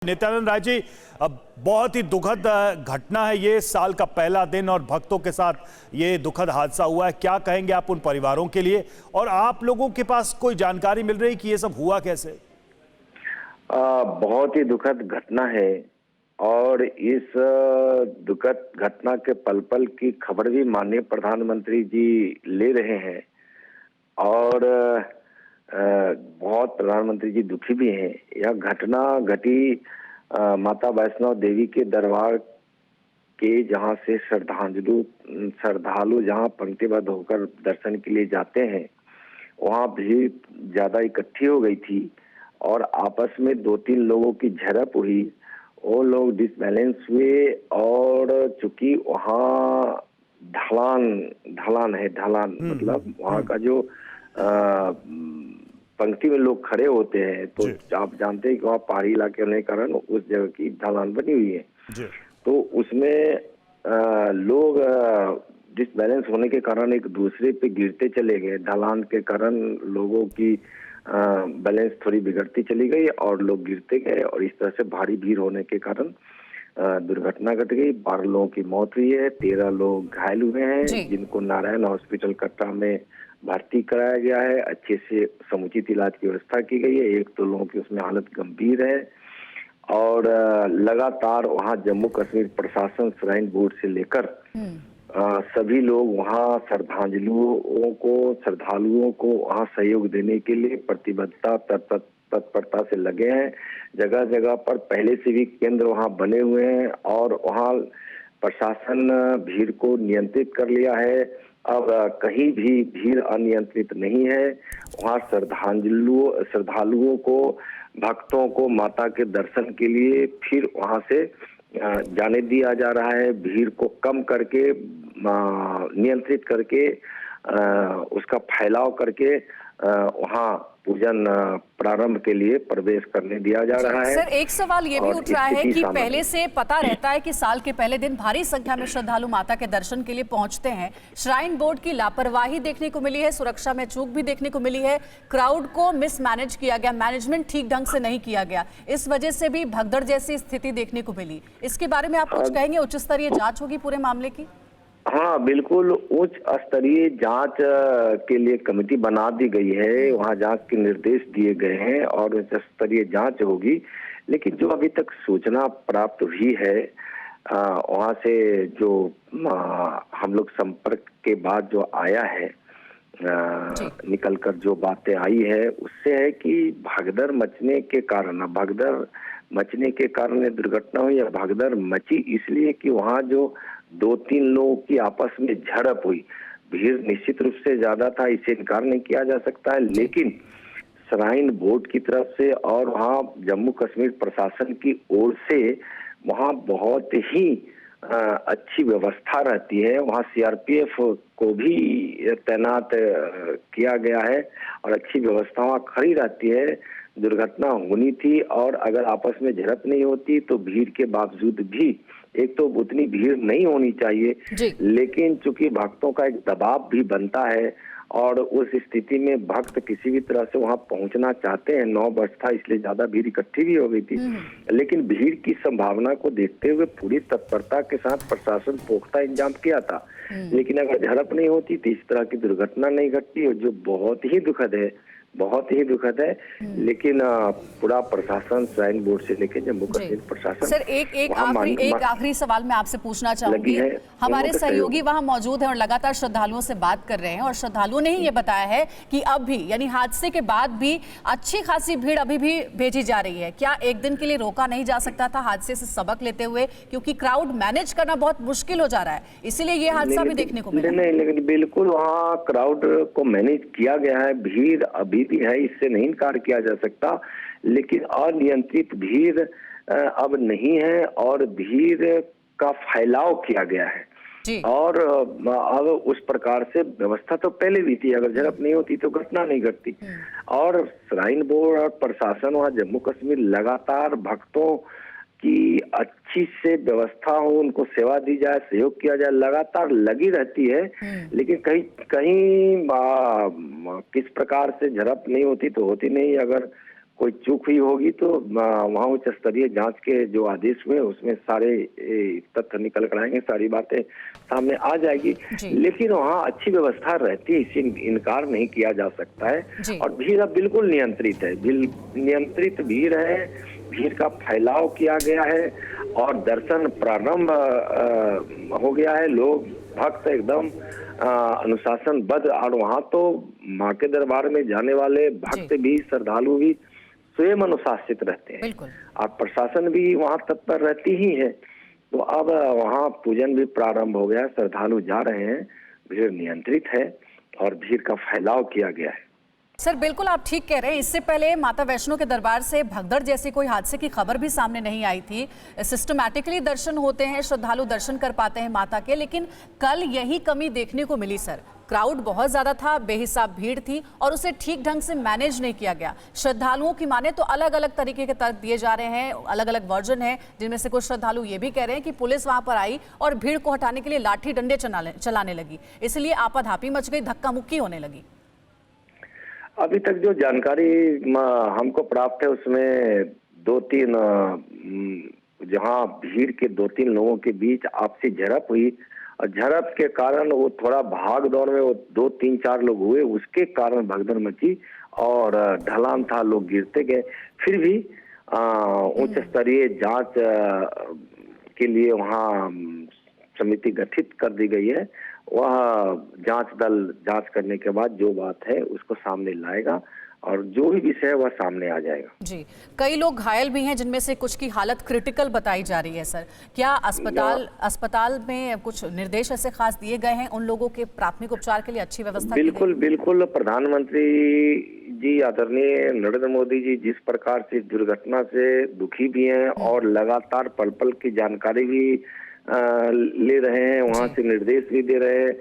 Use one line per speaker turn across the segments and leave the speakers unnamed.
नित्यानंद राय जी, अब बहुत ही दुखद घटना है ये। साल का पहला दिन और भक्तों के साथ ये दुखद हादसा हुआ है। क्या कहेंगे आप उन परिवारों के लिए, और आप लोगों के पास कोई जानकारी मिल रही कि ये सब हुआ कैसे?
बहुत ही दुखद घटना है और इस दुखद घटना के पल पल की खबर भी माननीय प्रधानमंत्री जी ले रहे हैं और बहुत प्रधानमंत्री जी दुखी भी हैं। यह घटना घटी माता वैष्णो देवी के दरबार के, जहां से श्रद्धालु जहां पंक्तिबद्ध होकर दर्शन के लिए जाते हैं, वहां भीड़ ज्यादा इकट्ठी हो गई थी और आपस में 2-3 लोगों की झड़प हुई। वो लोग डिसबैलेंस हुए और चूंकि वहाँ ढलान है, मतलब वहाँ का जो पंक्ति में लोग खड़े होते हैं, तो आप जानते हैं कि वहाँ पहाड़ी इलाके होने के कारण उस जगह की ढलान बनी हुई है। तो उसमें लोग डिसबैलेंस होने के कारण एक दूसरे पे गिरते चले गए। ढलान के कारण लोगों की बैलेंस थोड़ी बिगड़ती चली गई और लोग गिरते गए और इस तरह से भारी भीड़ होने के कारण दुर्घटना घट गई। 12 लोगों की मौत हुई है, 13 लोग घायल हुए हैं, जिनको नारायण हॉस्पिटल कटरा में भर्ती कराया गया है। अच्छे से समुचित इलाज की व्यवस्था की गई है। 1-2 लोगों की उसमें हालत गंभीर है और लगातार वहाँ जम्मू कश्मीर प्रशासन, श्राइन बोर्ड से लेकर सभी लोग वहाँ श्रद्धालुओं को वहाँ सहयोग देने के लिए प्रतिबद्धता तत्परता से लगे हैं। जगह जगह पर पहले से भी केंद्र वहाँ बने हुए हैं और वहाँ प्रशासन भीड़ को नियंत्रित कर लिया है। अब कहीं भी भीड़ अनियंत्रित नहीं है। वहाँ श्रद्धालुओं को, भक्तों को माता के दर्शन के लिए फिर वहाँ से जाने दिया जा रहा है। भीड़ को कम करके, नियंत्रित करके, उसका फैलाव करके वहाँ पूजन प्रारंभ के लिए प्रवेश करने दिया जा रहा है।
सर, एक सवाल ये भी उठ रहा है कि पहले से पता रहता है कि साल के पहले दिन भारी संख्या में श्रद्धालु माता के दर्शन के लिए पहुंचते हैं। श्राइन बोर्ड की लापरवाही देखने को मिली है, सुरक्षा में चूक भी देखने को मिली है, क्राउड को मिसमैनेज किया गया, मैनेजमेंट ठीक ढंग से नहीं किया गया, इस वजह से भी भगदड़ जैसी स्थिति देखने को मिली। इसके बारे में आप कुछ कहेंगे? उच्च स्तरीय जांच होगी पूरे मामले की?
हाँ, बिल्कुल उच्च स्तरीय जांच के लिए कमेटी बना दी गई है। वहाँ जांच के निर्देश दिए गए हैं और उच्च स्तरीय जांच होगी। लेकिन जो अभी तक सूचना प्राप्त हुई है, वहाँ से जो हम लोग संपर्क के बाद जो आया है, निकलकर जो बातें आई है, उससे है कि भगदड़ मचने के कारण दुर्घटना हुई। या भगदड़ मची इसलिए कि वहाँ जो 2-3 लोगों की आपस में झड़प हुई। भीड़ निश्चित रूप से ज्यादा था, इसे इनकार नहीं किया जा सकता है, लेकिन श्राइन बोर्ड की तरफ से और वहाँ जम्मू कश्मीर प्रशासन की ओर से वहाँ बहुत ही अच्छी व्यवस्था रहती है। वहाँ सीआरपीएफ को भी तैनात किया गया है और अच्छी व्यवस्था वहाँ खड़ी रहती है। दुर्घटना होनी थी और अगर आपस में झड़प नहीं होती तो भीड़ के बावजूद भी, एक तो उतनी भीड़ नहीं होनी चाहिए, लेकिन चूंकि भक्तों का एक दबाव भी बनता है और उस स्थिति में भक्त किसी भी तरह से वहां पहुंचना चाहते हैं। 9 बज था, इसलिए ज्यादा भीड़ इकट्ठी भी हो गई थी। लेकिन भीड़ की संभावना को देखते हुए पूरी तत्परता के साथ प्रशासन पुख्ता इंतजाम किया था। लेकिन अगर झड़प नहीं होती तो इस तरह की दुर्घटना नहीं घटती, और जो बहुत ही दुखद है। लेकिन पूरा प्रशासन, श्राइन बोर्ड से लेकर जम्मू कश्मीर प्रशासन।
सर, एक आखिरी सवाल मैं आपसे पूछना चाहूंगी। हमारे सहयोगी वहां मौजूद हैं और लगातार श्रद्धालुओं से बात कर रहे हैं और श्रद्धालुओं ने ही ये बताया है कि अब भी, यानी हादसे के बाद भी अच्छी खासी भीड़ अभी भी भेजी जा रही है। क्या एक दिन के लिए रोका नहीं जा सकता था हादसे से सबक लेते हुए? क्योंकि क्राउड मैनेज करना बहुत मुश्किल हो जा रहा है, इसीलिए ये हादसा भी देखने को मिला।
नहीं, लेकिन बिल्कुल वहाँ क्राउड को मैनेज किया गया है। भीड़ अभी भी है, इससे नहीं इनकार किया जा सकता, लेकिन अनियंत्रित भीड़ अब नहीं है और भीड़ का फैलाव किया गया है। और अब उस प्रकार से व्यवस्था तो पहले भी थी, अगर झड़प नहीं होती तो घटना नहीं घटती। और श्राइन बोर्ड और प्रशासन वहाँ जम्मू कश्मीर लगातार भक्तों की अच्छी से व्यवस्था हो, उनको सेवा दी जाए, सहयोग किया जाए, लगातार लगी रहती है। लेकिन कहीं किस प्रकार से झड़प नहीं होती तो होती नहीं। अगर कोई चूक हुई होगी तो वहाँ उच्च स्तरीय जांच के जो आदेश हुए उसमें सारे तथ्य निकल कर आएंगे, सारी बातें सामने आ जाएगी। लेकिन वहाँ अच्छी व्यवस्था रहती है, इसे इनकार नहीं किया जा सकता है। और भीड़ अब बिल्कुल नियंत्रित है, नियंत्रित भीड़ है, भीड़ का फैलाव किया गया है और दर्शन प्रारंभ हो गया है। लोग भक्त एकदम अनुशासनबद्ध, और वहाँ तो माँ के दरबार में जाने वाले भक्त भी, श्रद्धालु भी स्वयं अनुशासित रहते हैं और प्रशासन भी वहाँ तत्पर रहती ही है। तो अब वहाँ पूजन भी प्रारंभ हो गया, श्रद्धालु जा रहे हैं, भीड़ नियंत्रित है और भीड़ का फैलाव किया गया है।
सर बिल्कुल आप ठीक कह रहे हैं। इससे पहले माता वैष्णो के दरबार से भगदड़ जैसे कोई हादसे की खबर भी सामने नहीं आई थी। सिस्टमैटिकली दर्शन होते हैं, श्रद्धालु दर्शन कर पाते हैं माता के, लेकिन कल यही कमी देखने को मिली सर। क्राउड बहुत ज्यादा था, बेहिसाब भीड़ थी और उसे ठीक ढंग से मैनेज नहीं किया गया। श्रद्धालुओं की माने तो अलग अलग तरीके के तर्क दिए जा रहे हैं, अलग अलग वर्जन है, जिनमें से कुछ श्रद्धालु ये भी कह रहे हैं कि पुलिस वहां पर आई और भीड़ को हटाने के लिए लाठी डंडे चलाने लगी, इसलिए आपाधापी मच गई, धक्का मुक्की होने लगी।
अभी तक जो जानकारी हमको प्राप्त है उसमें 2-3 जहां भीड़ के 2-3 लोगों के बीच आपसी झड़प हुई और झड़प के कारण वो थोड़ा भाग दौड़ में वो 2-3-4 लोग हुए, उसके कारण भगदड़ मची और ढलान था, लोग गिरते गए। फिर भी उच्च स्तरीय जांच के लिए वहां समिति गठित कर दी गई है। वह जांच दल जांच करने के बाद जो बात है उसको सामने लाएगा और जो भी विषय है वह सामने आ जाएगा। जी,
कई लोग घायल भी हैं, जिनमें से कुछ की हालत क्रिटिकल बताई जा रही है सर। क्या अस्पताल में कुछ निर्देश ऐसे खास दिए गए हैं उन लोगों के प्राथमिक उपचार के लिए अच्छी व्यवस्था?
बिल्कुल प्रधानमंत्री जी आदरणीय नरेंद्र मोदी जी जिस प्रकार से दुर्घटना से दुखी भी हैं और लगातार पल पल की जानकारी भी ले रहे हैं, वहां से निर्देश भी दे रहे हैं,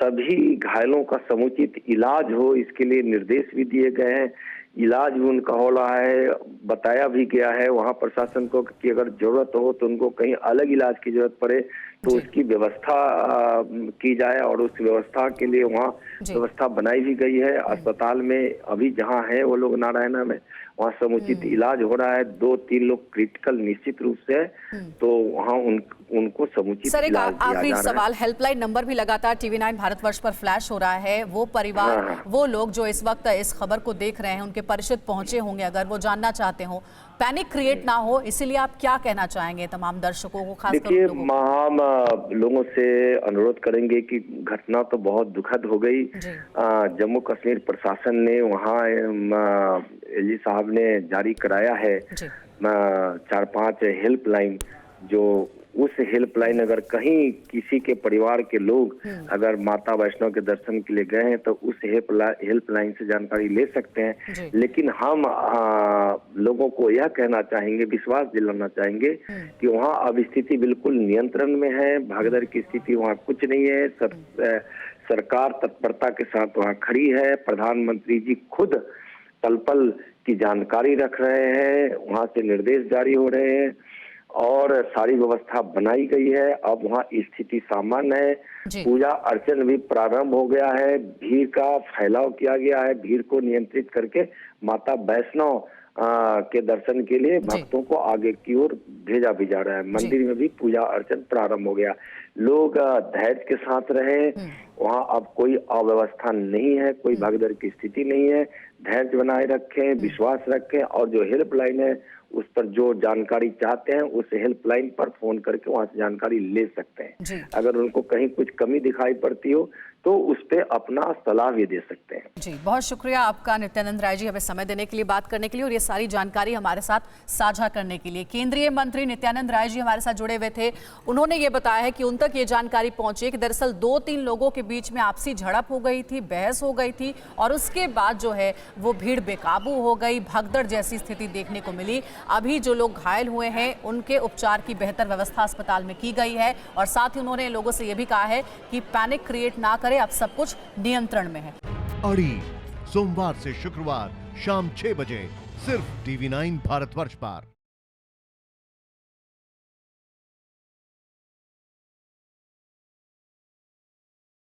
सभी घायलों का समुचित इलाज हो इसके लिए निर्देश भी दिए गए हैं। इलाज भी उनका हो रहा है, बताया भी गया है वहां प्रशासन को कि अगर जरूरत हो तो उनको कहीं अलग इलाज की जरूरत पड़े तो उसकी व्यवस्था की जाए और उस व्यवस्था के लिए वहाँ व्यवस्था बनाई भी गई है। अस्पताल में अभी जहाँ है वो लोग नारायणा में, वहाँ समुचित इलाज हो रहा है। 2-3 लोग क्रिटिकल निश्चित रूप से है, तो वहाँ उनको समुचित
सर एक आखिरी सवाल, हेल्पलाइन नंबर भी लगातार TV9 भारतवर्ष पर फ्लैश हो रहा है। वो परिवार वो लोग जो इस वक्त इस खबर को देख रहे हैं, उनके परिचित पहुंचे होंगे, अगर वो जानना चाहते हो, पैनिक क्रिएट ना हो, इसीलिए आप क्या कहना चाहेंगे तमाम दर्शकों को, खासकर
हम लोगों से अनुरोध करेंगे कि घटना तो बहुत दुखद हो गई। जम्मू कश्मीर प्रशासन ने वहाँ एलजी साहब ने जारी कराया है 4-5 हेल्पलाइन, जो उस हेल्पलाइन अगर कहीं किसी के परिवार के लोग अगर माता वैष्णो के दर्शन के लिए गए हैं तो उस हेल्पलाइन से जानकारी ले सकते हैं। लेकिन हम लोगों को यह कहना चाहेंगे, विश्वास दिलाना चाहेंगे कि वहाँ अब स्थिति बिल्कुल नियंत्रण में है, भागदड़ की स्थिति वहाँ कुछ नहीं है। सरकार तत्परता के साथ वहाँ खड़ी है, प्रधानमंत्री जी खुद पल पल की जानकारी रख रहे हैं, वहाँ से निर्देश जारी हो रहे हैं और सारी व्यवस्था बनाई गई है। अब वहाँ स्थिति सामान्य है, पूजा अर्चन भी प्रारंभ हो गया है, भीड़ का फैलाव किया गया है, भीड़ को नियंत्रित करके माता वैष्णो के दर्शन के लिए भक्तों को आगे की ओर भेजा भी जा रहा है। मंदिर में भी पूजा अर्चन प्रारंभ हो गया। लोग धैर्य के साथ रहे, वहाँ अब कोई अव्यवस्था नहीं है, कोई भागदड़ की स्थिति नहीं है। धैर्य बनाए रखें, विश्वास रखें और जो हेल्पलाइन है उस पर जो जानकारी चाहते हैं उस हेल्पलाइन पर फोन करके वहां से जानकारी ले सकते हैं। अगर उनको कहीं कुछ कमी दिखाई पड़ती हो तो उस पे अपना सलाह भी दे सकते हैं।
जी, बहुत शुक्रिया आपका नित्यानंद राय जी, हमें समय देने के लिए, बात करने के लिए और ये सारी जानकारी हमारे साथ साझा करने के लिए। केंद्रीय मंत्री नित्यानंद राय जी हमारे साथ जुड़े हुए थे। उन्होंने ये बताया है कि उन तक ये जानकारी पहुंची कि दरअसल 2-3 लोगों के बीच में आपसी झड़प हो गई थी, बहस हो गई थी और उसके बाद जो है वो भीड़ बेकाबू हो गई, भगदड़ जैसी स्थिति देखने को मिली। अभी जो लोग घायल हुए हैं उनके उपचार की बेहतर व्यवस्था अस्पताल में की गई है और साथ ही उन्होंने लोगों से यह भी कहा है कि पैनिक क्रिएट ना करें, अब सब कुछ नियंत्रण में है।
अड़ी सोमवार से शुक्रवार शाम 6 बजे सिर्फ TV9 भारतवर्ष पर।